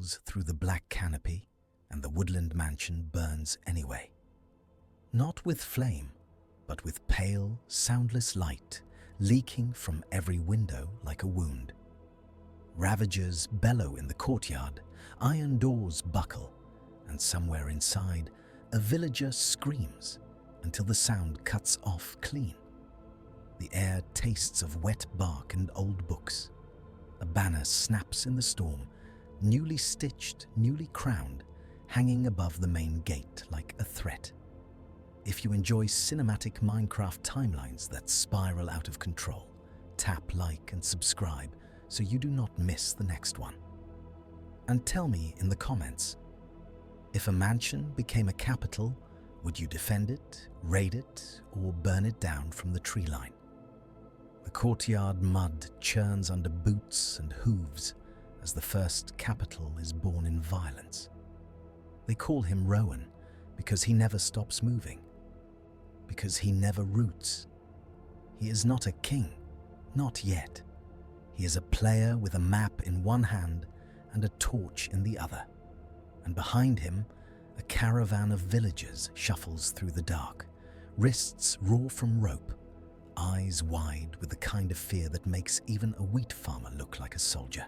falls through the black canopy, and the Woodland Mansion burns anyway. Not with flame, but with pale, soundless light leaking from every window like a wound. Ravagers bellow in the courtyard, iron doors buckle, and somewhere inside, a villager screams until the sound cuts off clean. The air tastes of wet bark and old books. A banner snaps in the storm, newly stitched, newly crowned, hanging above the main gate like a threat. If you enjoy cinematic Minecraft timelines that spiral out of control, tap like and subscribe so you do not miss the next one. And tell me in the comments, if a mansion became a capital, would you defend it, raid it, or burn it down from the tree line? The courtyard mud churns under boots and hooves as the first capital is born in violence. They call him Rowan because he never stops moving, because he never roots. He is not a king, not yet. He is a player with a map in one hand and a torch in the other. And behind him, a caravan of villagers shuffles through the dark, wrists raw from rope, eyes wide with the kind of fear that makes even a wheat farmer look like a soldier.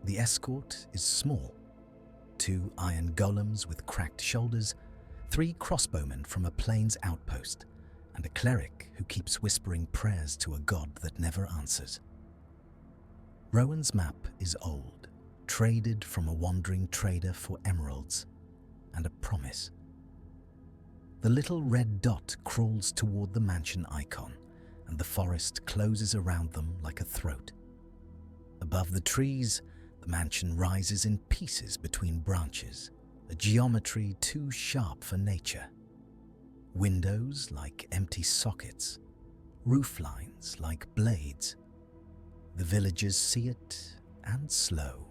The escort is small. 2 iron golems with cracked shoulders, 3 crossbowmen from a plains outpost, and a cleric who keeps whispering prayers to a god that never answers. Rowan's map is old, traded from a wandering trader for emeralds and a promise. The little red dot crawls toward the mansion icon, and the forest closes around them like a throat. Above the trees, the mansion rises in pieces between branches, a geometry too sharp for nature. Windows like empty sockets, roof lines like blades. The villagers see it, and slow,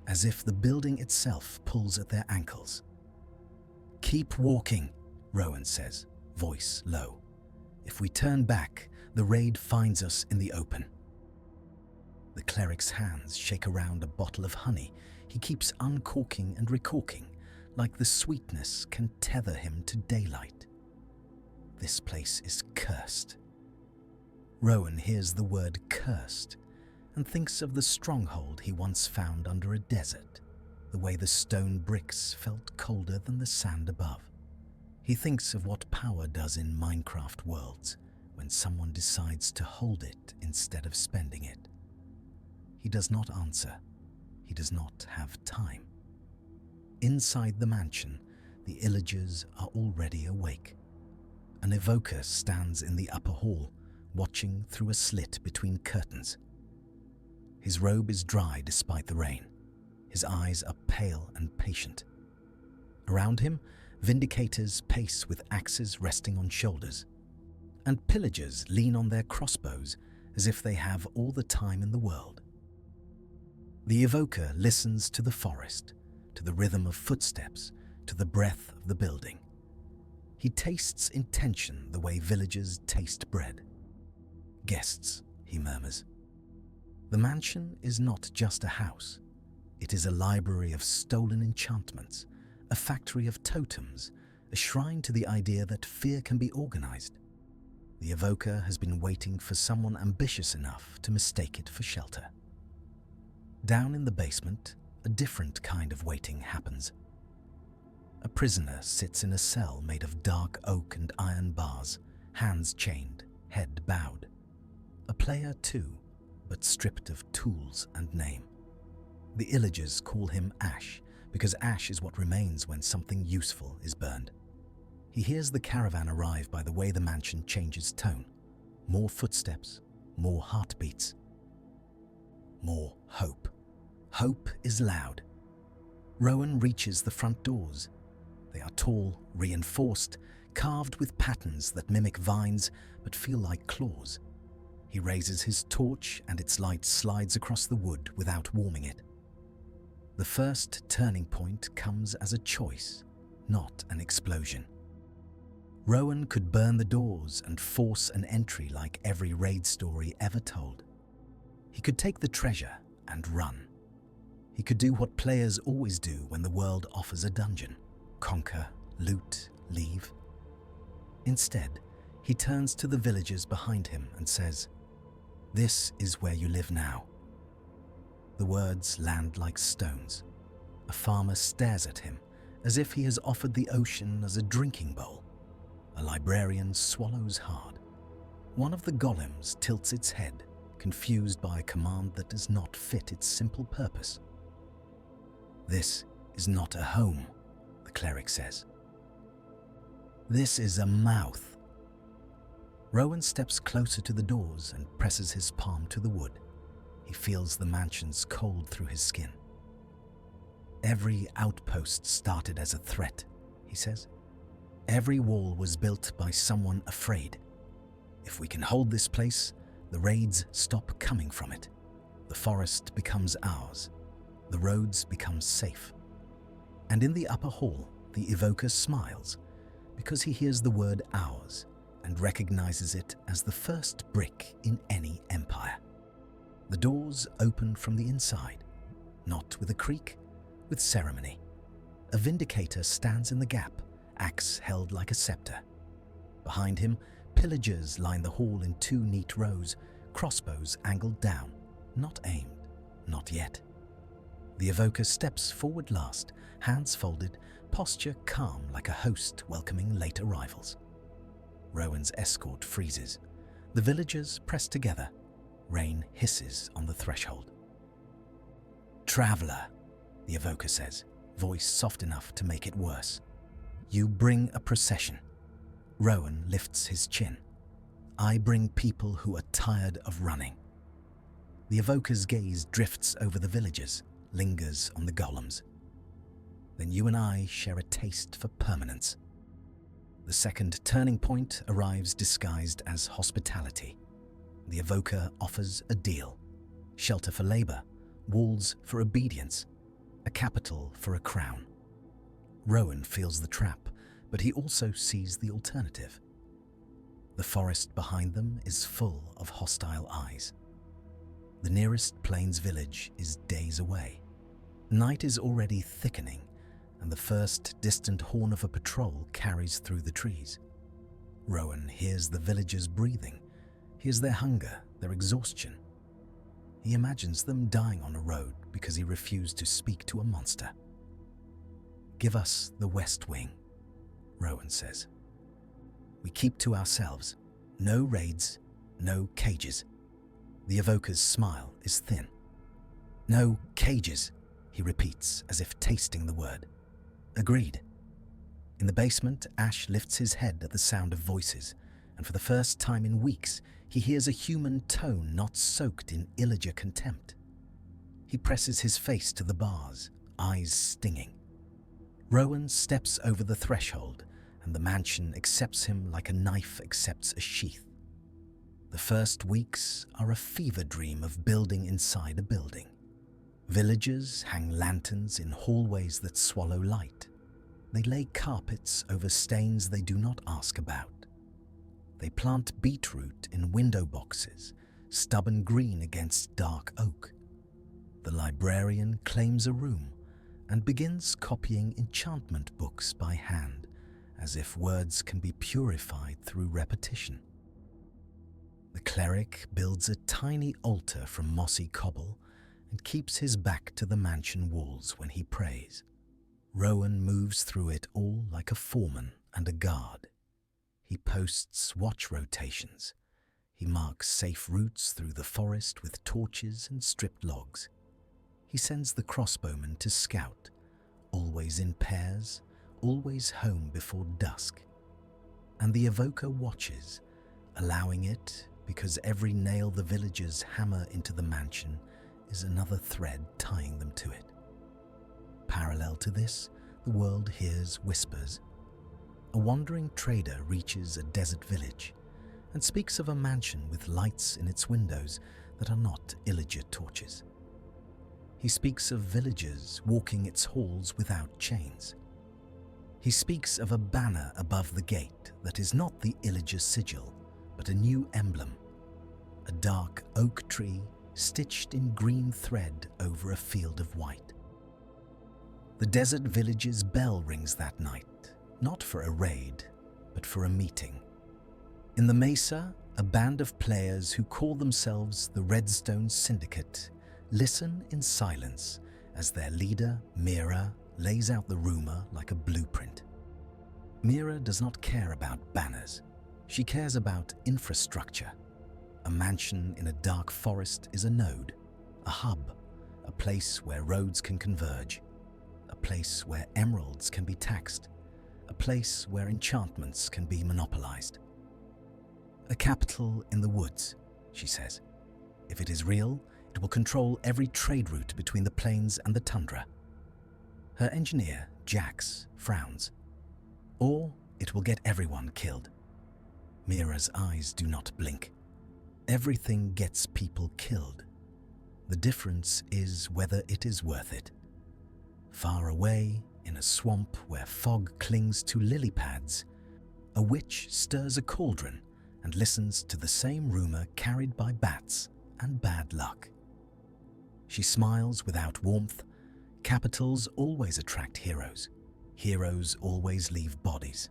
as if the building itself pulls at their ankles. "Keep walking," Rowan says, voice low. "If we turn back, the raid finds us in the open." The cleric's hands shake around a bottle of honey he keeps uncorking and recorking, like the sweetness can tether him to daylight. This place is cursed. Rowan hears the word cursed and thinks of the stronghold he once found under a desert, the way the stone bricks felt colder than the sand above. He thinks of what power does in Minecraft worlds when someone decides to hold it instead of spending it. He does not answer. He does not have time. Inside the mansion, the illagers are already awake. An evoker stands in the upper hall, watching through a slit between curtains. His robe is dry despite the rain. His eyes are pale and patient. Around him, Vindicators pace with axes resting on shoulders, and pillagers lean on their crossbows as if they have all the time in the world. The evoker listens to the forest, to the rhythm of footsteps, to the breath of the building. He tastes intention the way villagers taste bread. "Guests," he murmurs. The mansion is not just a house. It is a library of stolen enchantments, a factory of totems, a shrine to the idea that fear can be organized. The evoker has been waiting for someone ambitious enough to mistake it for shelter. Down in the basement, a different kind of waiting happens. A prisoner sits in a cell made of dark oak and iron bars, hands chained, head bowed. A player too, but stripped of tools and name. The illagers call him Ash, because ash is what remains when something useful is burned. He hears the caravan arrive by the way the mansion changes tone. More footsteps, more heartbeats, more hope. Hope is loud. Rowan reaches the front doors. They are tall, reinforced, carved with patterns that mimic vines but feel like claws. He raises his torch and its light slides across the wood without warming it. The first turning point comes as a choice, not an explosion. Rowan could burn the doors and force an entry like every raid story ever told. He could take the treasure and run. He could do what players always do when the world offers a dungeon: conquer, loot, leave. Instead, he turns to the villagers behind him and says, "This is where you live now." The words land like stones. A farmer stares at him as if he has offered the ocean as a drinking bowl. A librarian swallows hard. One of the golems tilts its head, confused by a command that does not fit its simple purpose. "This is not a home," the cleric says. "This is a mouth." Rowan steps closer to the doors and presses his palm to the wood. He feels the mansion's cold through his skin. "Every outpost started as a threat," he says. "Every wall was built by someone afraid. If we can hold this place, the raids stop coming from it. The forest becomes ours. The roads become safe." And in the upper hall, the evoker smiles because he hears the word ours and recognizes it as the first brick in any empire. The doors open from the inside, not with a creak, with ceremony. A Vindicator stands in the gap, axe held like a scepter. Behind him, pillagers line the hall in 2 neat rows, crossbows angled down, not aimed, not yet. The evoker steps forward last, hands folded, posture calm like a host welcoming late arrivals. Rowan's escort freezes. The villagers press together. Rain hisses on the threshold. "Traveler," the evoker says, voice soft enough to make it worse. "You bring a procession." Rowan lifts his chin. "I bring people who are tired of running." The evoker's gaze drifts over the villagers, lingers on the golems. "Then you and I share a taste for permanence." The second turning point arrives disguised as hospitality. The evoker offers a deal: shelter for labor, walls for obedience, a capital for a crown. Rowan feels the trap, but he also sees the alternative. The forest behind them is full of hostile eyes. The nearest plains village is days away. Night is already thickening, and the first distant horn of a patrol carries through the trees. Rowan hears the villagers breathing, hears their hunger, their exhaustion. He imagines them dying on a road because he refused to speak to a monster. "Give us the West Wing," Rowan says. "We keep to ourselves. No raids, no cages." The evoker's smile is thin. "No cages," he repeats as if tasting the word. "Agreed." In the basement, Ash lifts his head at the sound of voices, and for the first time in weeks, he hears a human tone not soaked in illager contempt. He presses his face to the bars, eyes stinging. Rowan steps over the threshold, and the mansion accepts him like a knife accepts a sheath. The first weeks are a fever dream of building inside a building. Villagers hang lanterns in hallways that swallow light. They lay carpets over stains they do not ask about. They plant beetroot in window boxes, stubborn green against dark oak. The librarian claims a room and begins copying enchantment books by hand, as if words can be purified through repetition. The cleric builds a tiny altar from mossy cobble and keeps his back to the mansion walls when he prays. Rowan moves through it all like a foreman and a guard. He posts watch rotations. He marks safe routes through the forest with torches and stripped logs. He sends the crossbowmen to scout, always in pairs, always home before dusk. And the evoker watches, allowing it because every nail the villagers hammer into the mansion is another thread tying them to it. Parallel to this, the world hears whispers. A wandering trader reaches a desert village and speaks of a mansion with lights in its windows that are not illager torches. He speaks of villagers walking its halls without chains. He speaks of a banner above the gate that is not the illager sigil, but a new emblem, a dark oak tree stitched in green thread over a field of white. The desert village's bell rings that night, not for a raid, but for a meeting. In the mesa, a band of players who call themselves the Redstone Syndicate listen in silence as their leader, Mira, lays out the rumor like a blueprint. Mira does not care about banners. She cares about infrastructure. A mansion in a dark forest is a node, a hub, a place where roads can converge, a place where emeralds can be taxed, a place where enchantments can be monopolized. A capital in the woods, she says. If it is real, it will control every trade route between the plains and the tundra. Her engineer, Jax, frowns. Or it will get everyone killed. Mira's eyes do not blink. Everything gets people killed. The difference is whether it is worth it. Far away, in a swamp where fog clings to lily pads, a witch stirs a cauldron and listens to the same rumor carried by bats and bad luck. She smiles without warmth. Capitals always attract heroes. Heroes always leave bodies.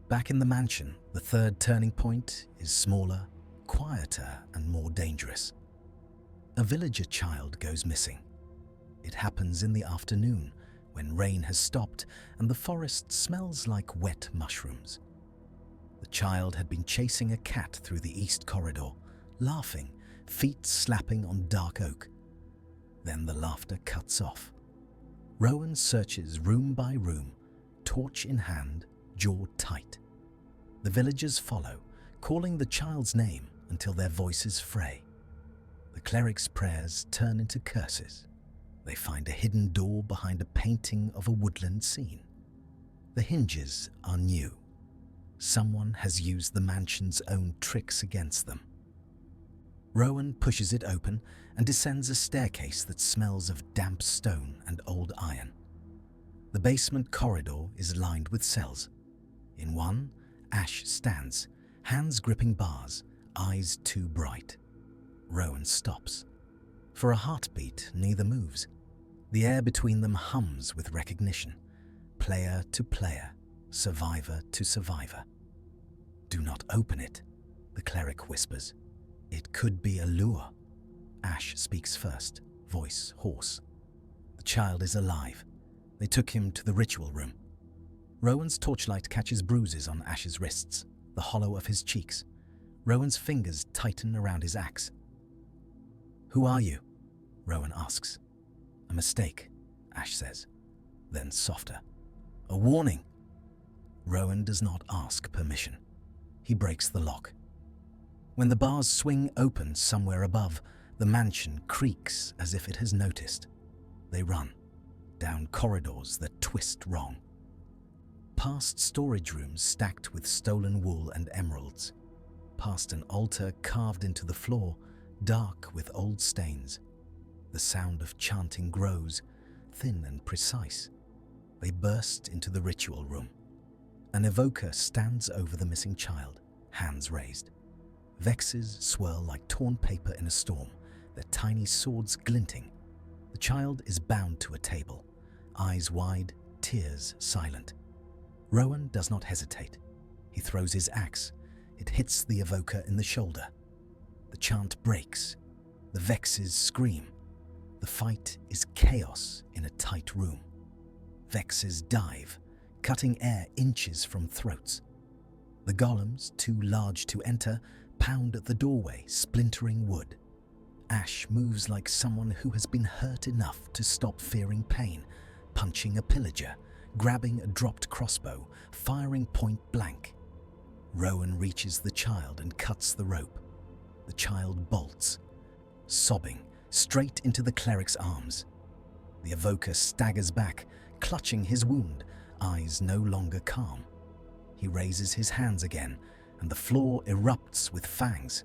Back in the mansion, the third turning point is smaller, quieter, and more dangerous. A villager child goes missing. It happens in the afternoon, when rain has stopped and the forest smells like wet mushrooms. The child had been chasing a cat through the east corridor, laughing, feet slapping on dark oak. Then the laughter cuts off. Rowan searches room by room, torch in hand, jaw tight. The villagers follow, calling the child's name until their voices fray. The cleric's prayers turn into curses. They find a hidden door behind a painting of a woodland scene. The hinges are new. Someone has used the mansion's own tricks against them. Rowan pushes it open and descends a staircase that smells of damp stone and old iron. The basement corridor is lined with cells. In one, Ash stands, hands gripping bars, eyes too bright. Rowan stops. For a heartbeat, neither moves. The air between them hums with recognition. Player to player, survivor to survivor. "Do not open it," the cleric whispers. "It could be a lure." Ash speaks first, voice hoarse. The child is alive. They took him to the ritual room. Rowan's torchlight catches bruises on Ash's wrists, the hollow of his cheeks. Rowan's fingers tighten around his axe. "Who are you?" Rowan asks. "A mistake," Ash says. Then softer. "A warning." Rowan does not ask permission. He breaks the lock. When the bars swing open somewhere above, the mansion creaks as if it has noticed. They run, down corridors that twist wrong. Past storage rooms stacked with stolen wool and emeralds. Past an altar carved into the floor, dark with old stains. The sound of chanting grows, thin and precise. They burst into the ritual room. An evoker stands over the missing child, hands raised. Vexes swirl like torn paper in a storm, their tiny swords glinting. The child is bound to a table, eyes wide, tears silent. Rowan does not hesitate. He throws his axe. It hits the evoker in the shoulder. The chant breaks. The Vexes scream. The fight is chaos in a tight room. Vexes dive, cutting air inches from throats. The golems, too large to enter, pound at the doorway, splintering wood. Ash moves like someone who has been hurt enough to stop fearing pain, punching a pillager, grabbing a dropped crossbow, firing point blank. Rowan reaches the child and cuts the rope. The child bolts, sobbing, straight into the cleric's arms. The evoker staggers back, clutching his wound, eyes no longer calm. He raises his hands again, and the floor erupts with fangs.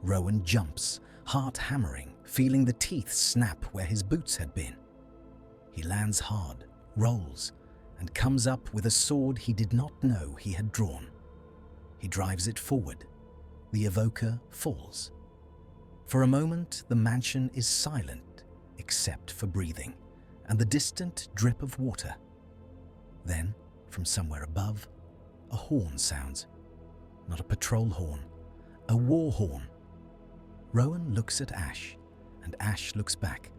Rowan jumps, heart hammering, feeling the teeth snap where his boots had been. He lands hard, rolls, and comes up with a sword he did not know he had drawn. He drives it forward. The evoker falls. For a moment, the mansion is silent, except for breathing and the distant drip of water. Then, from somewhere above, a horn sounds. Not a patrol horn, a war horn. Rowan looks at Ash, and Ash looks back,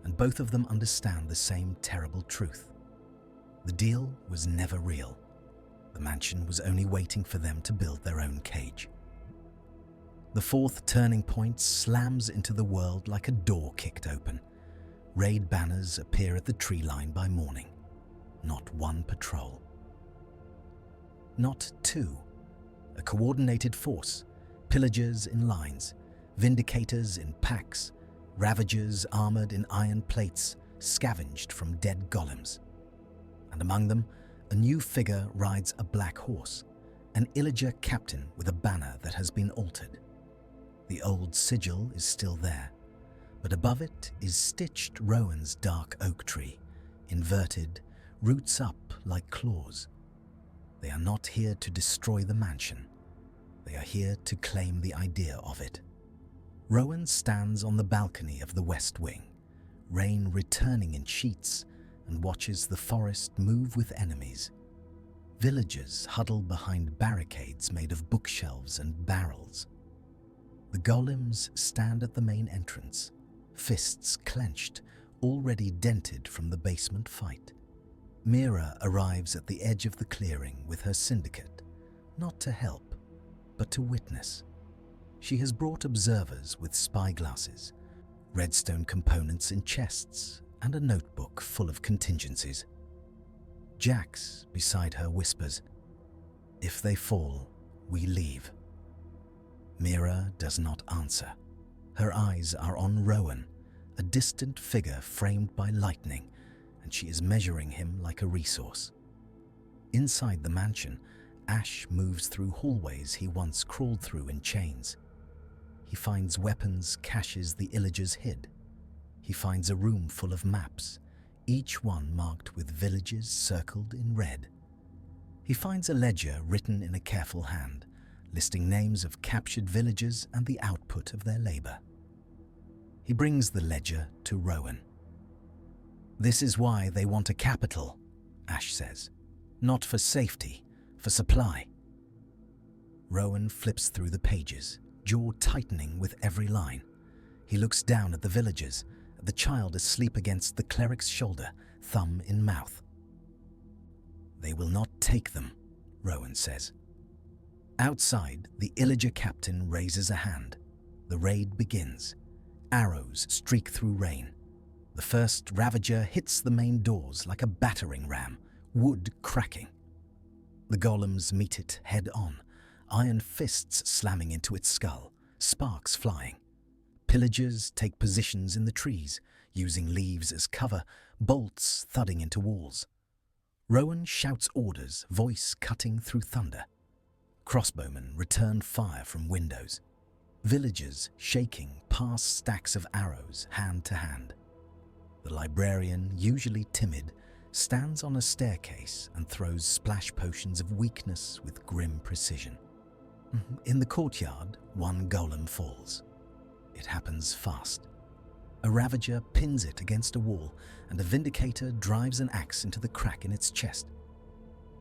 and both of them understand the same terrible truth. The deal was never real. The mansion was only waiting for them to build their own cage. The fourth turning point slams into the world like a door kicked open. Raid banners appear at the tree line by morning. Not one patrol. Not two. A coordinated force. Pillagers in lines. Vindicators in packs. Ravagers armored in iron plates, scavenged from dead golems. And among them, a new figure rides a black horse, an Illager captain with a banner that has been altered. The old sigil is still there, but above it is stitched Rowan's dark oak tree, inverted, roots up like claws. They are not here to destroy the mansion. They are here to claim the idea of it. Rowan stands on the balcony of the West Wing, rain returning in sheets, and watches the forest move with enemies. Villagers huddle behind barricades made of bookshelves and barrels. The golems stand at the main entrance, fists clenched, already dented from the basement fight. Mira arrives at the edge of the clearing with her syndicate, not to help, but to witness. She has brought observers with spyglasses, redstone components in chests, and a notebook full of contingencies. Jax, beside her, whispers, "If they fall, we leave." Mira does not answer. Her eyes are on Rowan, a distant figure framed by lightning, and she is measuring him like a resource. Inside the mansion, Ash moves through hallways he once crawled through in chains. He finds weapons caches the Illagers hid. He finds a room full of maps, each one marked with villages circled in red. He finds a ledger written in a careful hand, listing names of captured villagers and the output of their labor. He brings the ledger to Rowan. "This is why they want a capital," Ash says. "Not for safety, for supply." Rowan flips through the pages, jaw tightening with every line. He looks down at the villagers, at the child asleep against the cleric's shoulder, thumb in mouth. "They will not take them," Rowan says. Outside, the Illager captain raises a hand. The raid begins. Arrows streak through rain. The first Ravager hits the main doors like a battering ram, wood cracking. The golems meet it head on, iron fists slamming into its skull, sparks flying. Pillagers take positions in the trees, using leaves as cover, bolts thudding into walls. Rowan shouts orders, voice cutting through thunder. Crossbowmen return fire from windows. Villagers, shaking, pass stacks of arrows hand to hand. The librarian, usually timid, stands on a staircase and throws splash potions of weakness with grim precision. In the courtyard, one golem falls. It happens fast. A Ravager pins it against a wall, and a Vindicator drives an axe into the crack in its chest.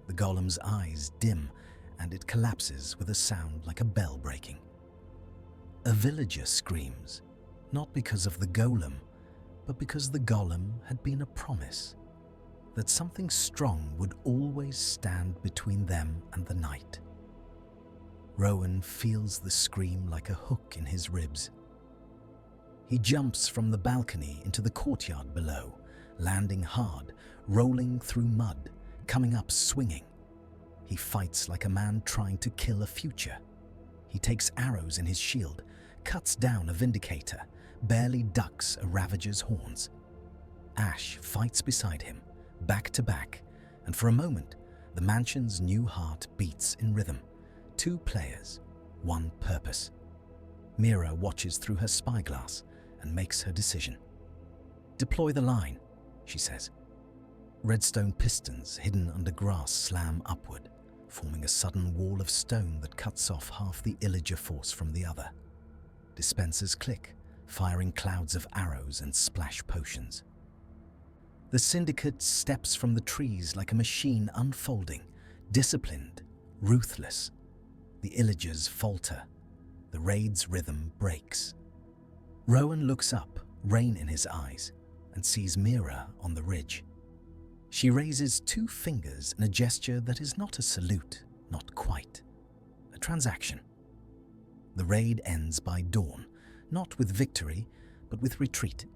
The golem's eyes dim, and it collapses with a sound like a bell breaking. A villager screams, not because of the golem, but because the golem had been a promise that something strong would always stand between them and the night. Rowan feels the scream like a hook in his ribs. He jumps from the balcony into the courtyard below, landing hard, rolling through mud, coming up swinging. He fights like a man trying to kill a future. He takes arrows in his shield, cuts down a Vindicator, barely ducks a Ravager's horns. Ash fights beside him, back to back, and for a moment, the mansion's new heart beats in rhythm. 2 players, 1 purpose. Mira watches through her spyglass and makes her decision. "Deploy the line," she says. Redstone pistons hidden under grass slam upward, forming a sudden wall of stone that cuts off half the Illager force from the other. Dispensers click, firing clouds of arrows and splash potions. The syndicate steps from the trees like a machine unfolding, disciplined, ruthless. The illagers falter. The raid's rhythm breaks. Rowan looks up, rain in his eyes, and sees Mira on the ridge. She raises 2 fingers in a gesture that is not a salute, not quite. A transaction. The raid ends by dawn, not with victory, but with retreat.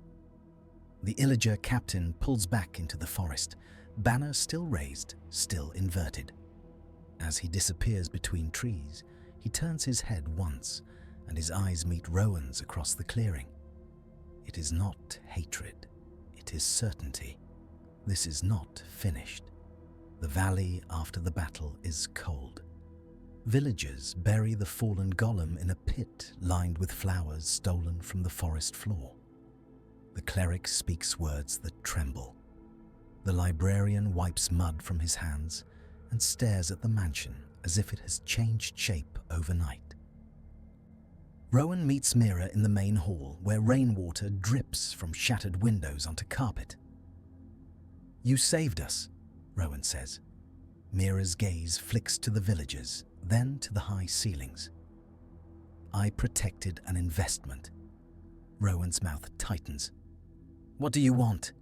The illager captain pulls back into the forest, banner still raised, still inverted. As he disappears between trees, he turns his head once, and his eyes meet Rowan's across the clearing. It is not hatred, it is certainty. This is not finished. The valley after the battle is cold. Villagers bury the fallen golem in a pit lined with flowers stolen from the forest floor. The cleric speaks words that tremble. The librarian wipes mud from his hands and stares at the mansion as if it has changed shape overnight. Rowan meets Mira in the main hall, where rainwater drips from shattered windows onto carpet. "You saved us," Rowan says. Mira's gaze flicks to the villagers, then to the high ceilings. "I protected an investment." Rowan's mouth tightens. "What do you want?"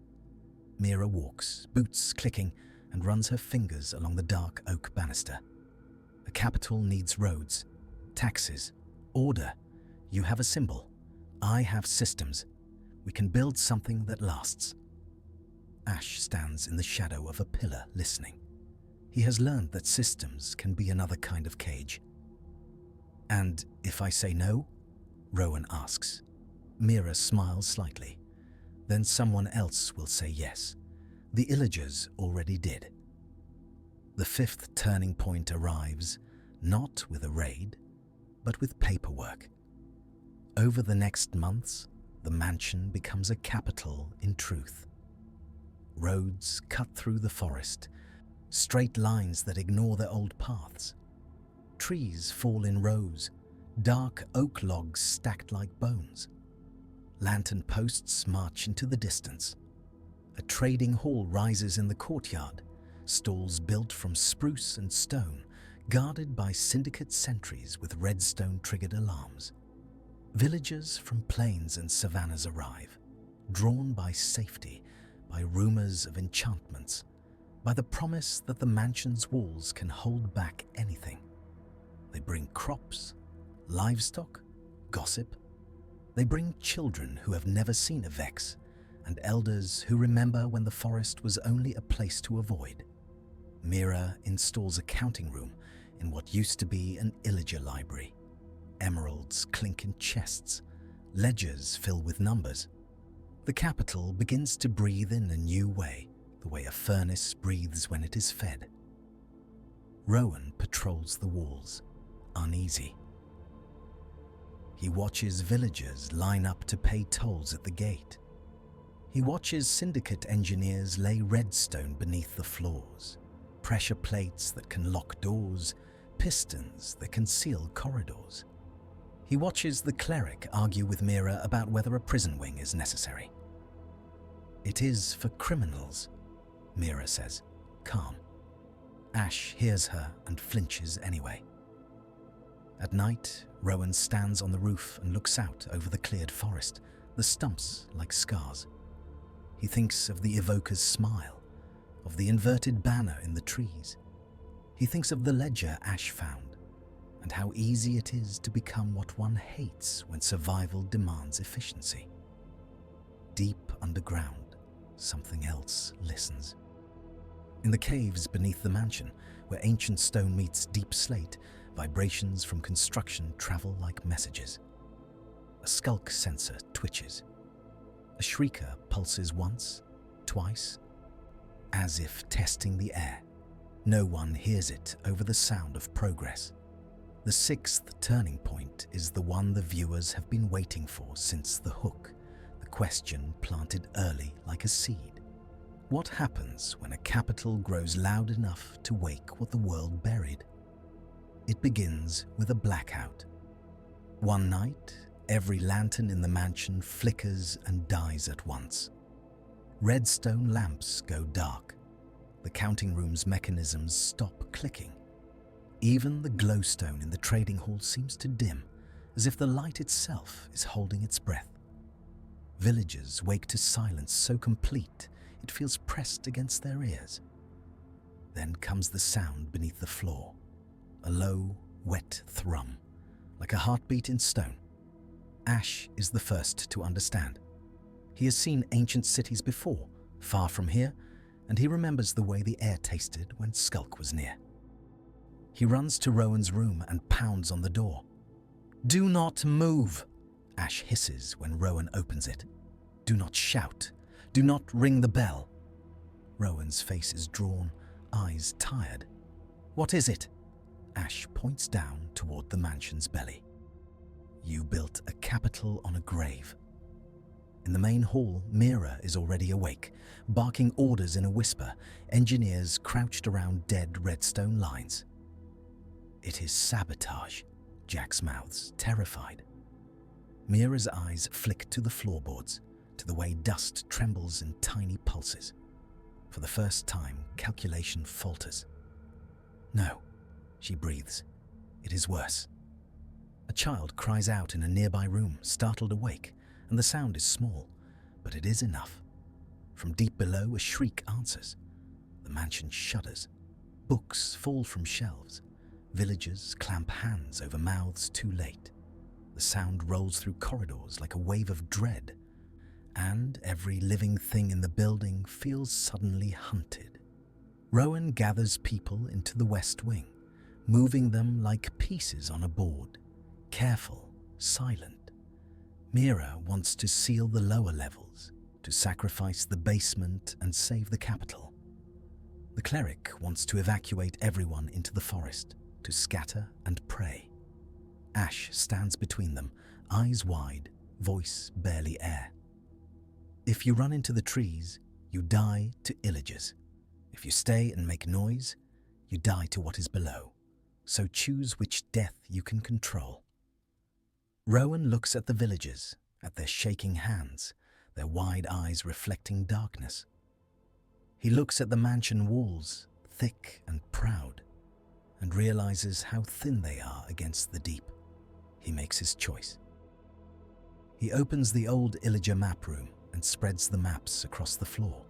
Mira walks, boots clicking, and runs her fingers along the dark oak banister. "A capital needs roads, taxes, order. You have a symbol. I have systems. We can build something that lasts." Ash stands in the shadow of a pillar, listening. He has learned that systems can be another kind of cage. "And if I say no?" Rowan asks. Mira smiles slightly. "Then someone else will say yes. The illagers already did." The 5th turning point arrives, not with a raid, but with paperwork. Over the next months, the mansion becomes a capital in truth. Roads cut through the forest, straight lines that ignore their old paths. Trees fall in rows, dark oak logs stacked like bones. Lantern posts march into the distance. A trading hall rises in the courtyard, stalls built from spruce and stone, guarded by syndicate sentries with redstone-triggered alarms. Villagers from plains and savannas arrive, drawn by safety, by rumors of enchantments, by the promise that the mansion's walls can hold back anything. They bring crops, livestock, gossip. They bring children who have never seen a Vex, and elders who remember when the forest was only a place to avoid. Mira installs a counting room in what used to be an illager library. Emeralds clink in chests, ledgers fill with numbers. The capital begins to breathe in a new way, the way a furnace breathes when it is fed. Rowan patrols the walls, uneasy. He watches villagers line up to pay tolls at the gate. He watches syndicate engineers lay redstone beneath the floors, pressure plates that can lock doors, pistons that can seal corridors. He watches the cleric argue with Mira about whether a prison wing is necessary. "It is for criminals," Mira says, calm. Ash hears her and flinches anyway. At night, Rowan stands on the roof and looks out over the cleared forest, the stumps like scars. He thinks of the evoker's smile, of the inverted banner in the trees. He thinks of the ledger Ash found, and how easy it is to become what one hates when survival demands efficiency. Deep underground, something else listens. In the caves beneath the mansion, where ancient stone meets deep slate, vibrations from construction travel like messages. A skulk sensor twitches. A shrieker pulses once, twice, as if testing the air. No one hears it over the sound of progress. The 6th turning point is the one the viewers have been waiting for since the hook, the question planted early like a seed. What happens when a capital grows loud enough to wake what the world buried? It begins with a blackout. One night, Every lantern in the mansion flickers and dies at once. Redstone lamps go dark. The counting room's mechanisms stop clicking. Even the glowstone in the trading hall seems to dim, as if the light itself is holding its breath. Villagers wake to silence so complete it feels pressed against their ears. Then comes the sound beneath the floor, a low, wet thrum, like a heartbeat in stone. Ash is the first to understand. He has seen ancient cities before, far from here, and he remembers the way the air tasted when Skulk was near. He runs to Rowan's room and pounds on the door. "Do not move," Ash hisses when Rowan opens it. "Do not shout. Do not ring the bell." Rowan's face is drawn, eyes tired. "What is it?" Ash points down toward the mansion's belly. "You built a capital on a grave." In the main hall, Mira is already awake, barking orders in a whisper, engineers crouched around dead redstone lines. "It is sabotage," Jax mouths, terrified. Mira's eyes flick to the floorboards, to the way dust trembles in tiny pulses. For the first time, calculation falters. "No," she breathes. "It is worse." A child cries out in a nearby room, startled awake, and the sound is small, but it is enough. From deep below, a shriek answers. The mansion shudders. Books fall from shelves. Villagers clamp hands over mouths too late. The sound rolls through corridors like a wave of dread, and every living thing in the building feels suddenly hunted. Rowan gathers people into the West Wing, moving them like pieces on a board, careful, silent. Mira wants to seal the lower levels, to sacrifice the basement and save the capital. The cleric wants to evacuate everyone into the forest, to scatter and pray. Ash stands between them, eyes wide, voice barely air. "If you run into the trees, you die to illagers. If you stay and make noise, you die to what is below. So choose which death you can control." Rowan looks at the villagers, at their shaking hands, their wide eyes reflecting darkness. He looks at the mansion walls, thick and proud, and realizes how thin they are against the deep. He makes his choice. He opens the old Illager map room and spreads the maps across the floor.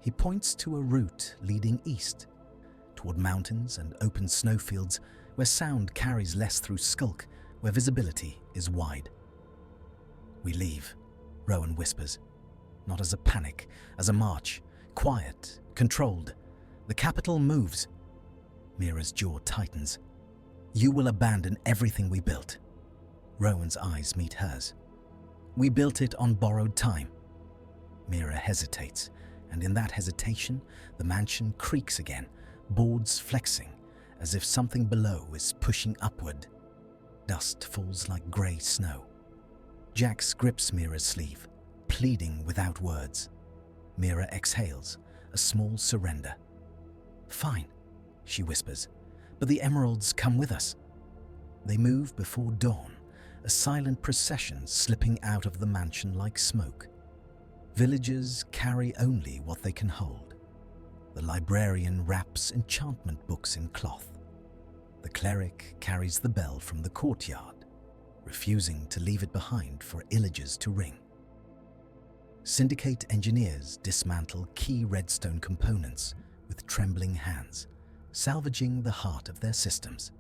He points to a route leading east, toward mountains and open snowfields where sound carries less through Skulk, where visibility is wide. "We leave," Rowan whispers, not as a panic, as a march, quiet, controlled. The capital moves. Mira's jaw tightens. "You will abandon everything we built." Rowan's eyes meet hers. "We built it on borrowed time." Mira hesitates, and in that hesitation, the mansion creaks again, boards flexing, as if something below is pushing upward. Dust falls like grey snow. Jax grips Mira's sleeve, pleading without words. Mira exhales, a small surrender. "Fine," she whispers, "but the emeralds come with us." They move before dawn, a silent procession slipping out of the mansion like smoke. Villagers carry only what they can hold. The librarian wraps enchantment books in cloth. The cleric carries the bell from the courtyard, refusing to leave it behind for illagers to ring. Syndicate engineers dismantle key redstone components with trembling hands, salvaging the heart of their systems.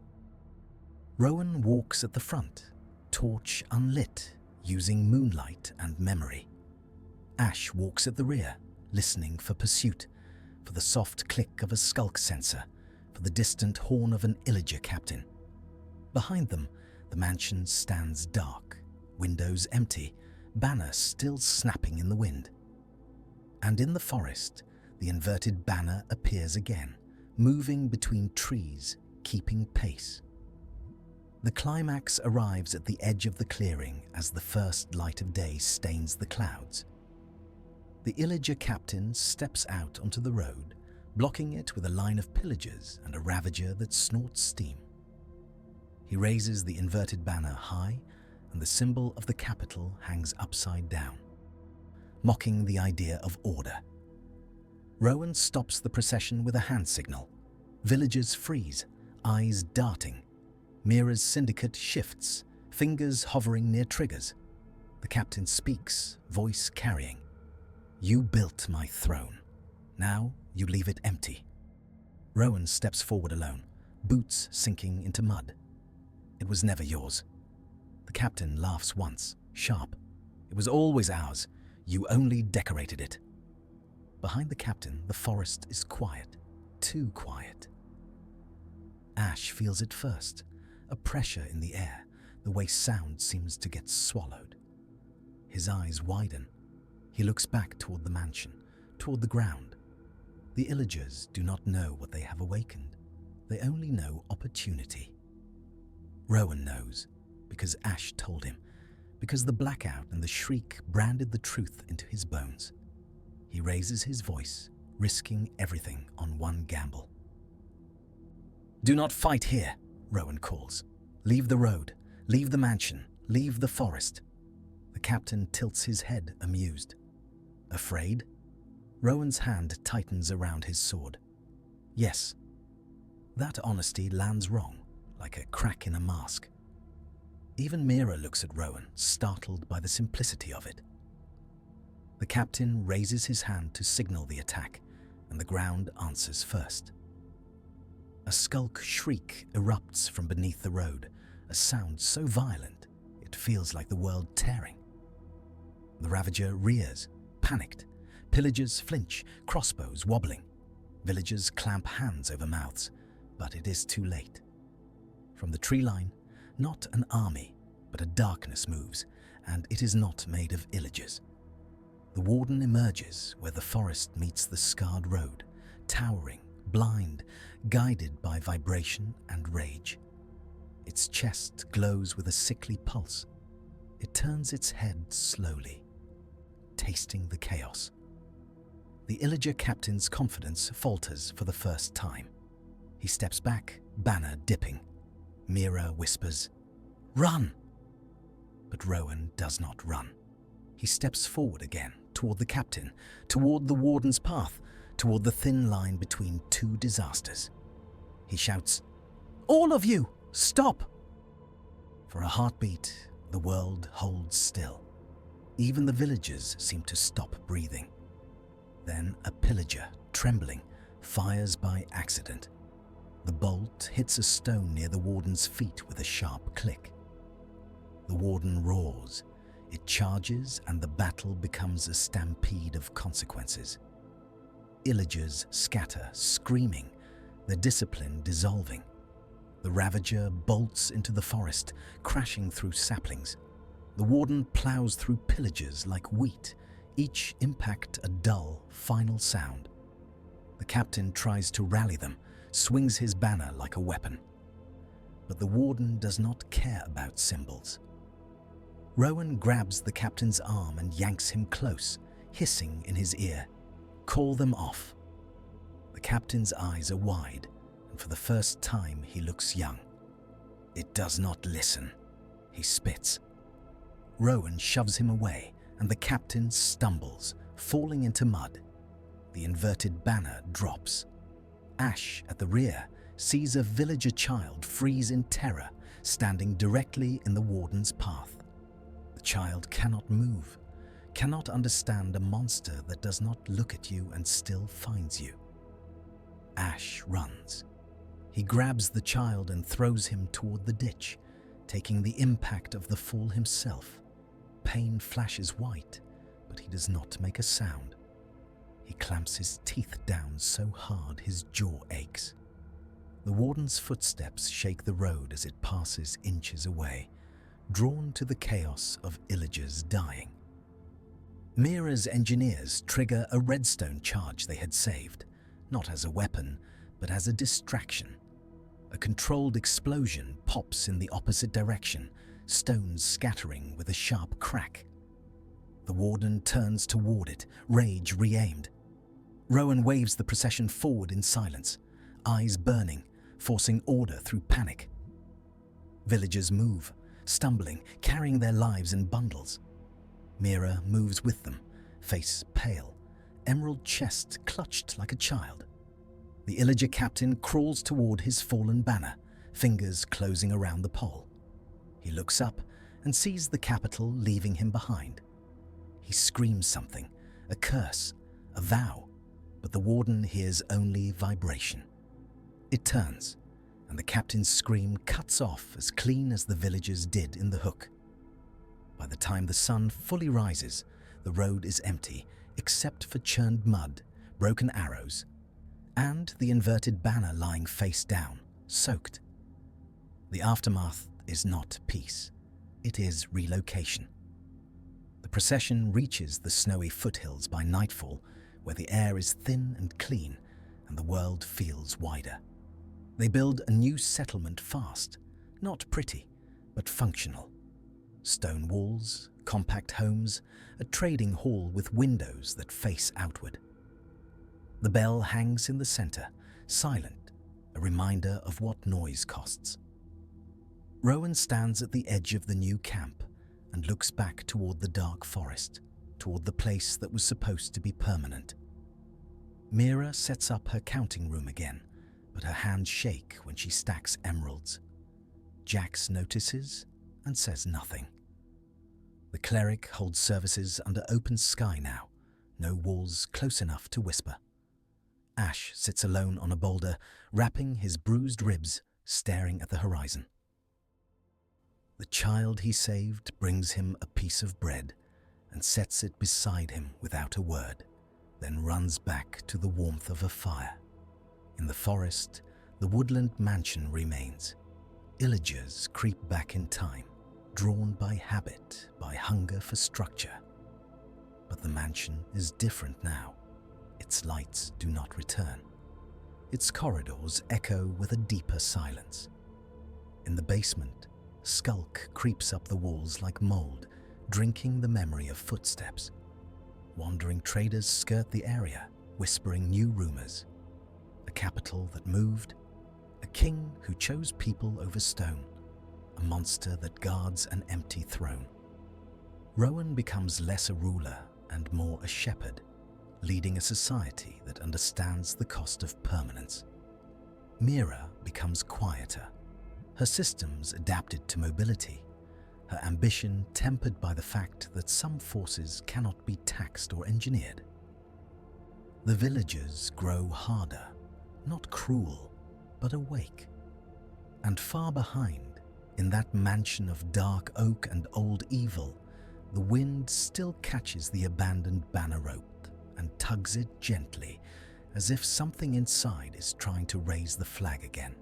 Rowan walks at the front, torch unlit, using moonlight and memory. Ash walks at the rear, listening for pursuit, for the soft click of a Skulk sensor, for the distant horn of an Illager captain. Behind them, the mansion stands dark, windows empty, banner still snapping in the wind. And in the forest, the inverted banner appears again, moving between trees, keeping pace. The climax arrives at the edge of the clearing as the first light of day stains the clouds. The Illager captain steps out onto the road, blocking it with a line of pillagers and a ravager that snorts steam. He raises the inverted banner high, and the symbol of the capital hangs upside down, mocking the idea of order. Rowan stops the procession with a hand signal. Villagers freeze, eyes darting. Mira's syndicate shifts, fingers hovering near triggers. The captain speaks, voice carrying. "You built my throne. Now you leave it empty." Rowan steps forward alone, boots sinking into mud. "It was never yours." The captain laughs once, sharp. "It was always ours. You only decorated it." Behind the captain, the forest is quiet, too quiet. Ash feels it first, a pressure in the air, the way sound seems to get swallowed. His eyes widen. He looks back toward the mansion, toward the ground. The Illagers do not know what they have awakened. They only know opportunity. Rowan knows, because Ash told him, because the blackout and the shriek branded the truth into his bones. He raises his voice, risking everything on one gamble. "Do not fight here," Rowan calls. "Leave the road, leave the mansion, leave the forest." The captain tilts his head, amused. "Afraid?" Rowan's hand tightens around his sword. "Yes." That honesty lands wrong, like a crack in a mask. Even Mira looks at Rowan, startled by the simplicity of it. The captain raises his hand to signal the attack, and the ground answers first. A skulk shriek erupts from beneath the road, a sound so violent it feels like the world tearing. The Ravager rears, panicked. Pillagers flinch, crossbows wobbling. Villagers clamp hands over mouths, but it is too late. From the tree line, not an army, but a darkness moves, and it is not made of Illagers. The warden emerges where the forest meets the scarred road, towering, blind, guided by vibration and rage. Its chest glows with a sickly pulse. It turns its head slowly, tasting the chaos. The Illager captain's confidence falters for the first time. He steps back, banner dipping. Mira whispers, "Run!" But Rowan does not run. He steps forward again, toward the captain, toward the warden's path, toward the thin line between two disasters. He shouts, "All of you, stop!" For a heartbeat, the world holds still. Even the villagers seem to stop breathing. Then a pillager, trembling, fires by accident. The bolt hits a stone near the warden's feet with a sharp click. The warden roars. It charges, and the battle becomes a stampede of consequences. Illagers scatter, screaming, their discipline dissolving. The Ravager bolts into the forest, crashing through saplings. The warden plows through pillagers like wheat, each impact a dull, final sound. The captain tries to rally them, swings his banner like a weapon. But the warden does not care about symbols. Rowan grabs the captain's arm and yanks him close, hissing in his ear, "Call them off." The captain's eyes are wide, and for the first time he looks young. It does not listen. He spits. Rowan shoves him away, and the captain stumbles, falling into mud. The inverted banner drops. Ash, at the rear, sees a villager child freeze in terror, standing directly in the warden's path. The child cannot move, cannot understand a monster that does not look at you and still finds you. Ash runs. He grabs the child and throws him toward the ditch, taking the impact of the fall himself. Pain flashes white, but he does not make a sound. He clamps his teeth down so hard his jaw aches. The warden's footsteps shake the road as it passes inches away, drawn to the chaos of Illagers dying. Mira's engineers trigger a redstone charge they had saved, not as a weapon, but as a distraction. A controlled explosion pops in the opposite direction, stones scattering with a sharp crack. The warden turns toward it, rage re-aimed. Rowan waves the procession forward in silence, eyes burning, forcing order through panic. Villagers move, stumbling, carrying their lives in bundles. Mira moves with them, face pale, emerald chest clutched like a child. The Illager captain crawls toward his fallen banner, fingers closing around the pole. He looks up and sees the capital leaving him behind. He screams something, a curse, a vow, but the warden hears only vibration. It turns, and the captain's scream cuts off as clean as the villagers did in the hook. By the time the sun fully rises, the road is empty except for churned mud, broken arrows, and the inverted banner lying face down, soaked. The aftermath is not peace, it is relocation. The procession reaches the snowy foothills by nightfall, where the air is thin and clean and the world feels wider. They build a new settlement fast, not pretty, but functional. Stone walls, compact homes, a trading hall with windows that face outward. The bell hangs in the center, silent, a reminder of what noise costs. Rowan stands at the edge of the new camp and looks back toward the dark forest, toward the place that was supposed to be permanent. Mira sets up her counting room again, but her hands shake when she stacks emeralds. Jax notices and says nothing. The cleric holds services under open sky now, no walls close enough to whisper. Ash sits alone on a boulder, wrapping his bruised ribs, staring at the horizon. The child he saved brings him a piece of bread and sets it beside him without a word, then runs back to the warmth of a fire. In the forest, the Woodland Mansion remains. Illagers creep back in time, drawn by habit, by hunger for structure. But the mansion is different now. Its lights do not return. Its corridors echo with a deeper silence. In the basement, Skulk creeps up the walls like mold, drinking the memory of footsteps. Wandering traders skirt the area, whispering new rumors. A capital that moved, a king who chose people over stone, a monster that guards an empty throne. Rowan becomes less a ruler and more a shepherd, leading a society that understands the cost of permanence. Mira becomes quieter, her systems adapted to mobility, her ambition tempered by the fact that some forces cannot be taxed or engineered. The villagers grow harder, not cruel, but awake. And far behind, in that mansion of dark oak and old evil, the wind still catches the abandoned banner rope and tugs it gently, as if something inside is trying to raise the flag again.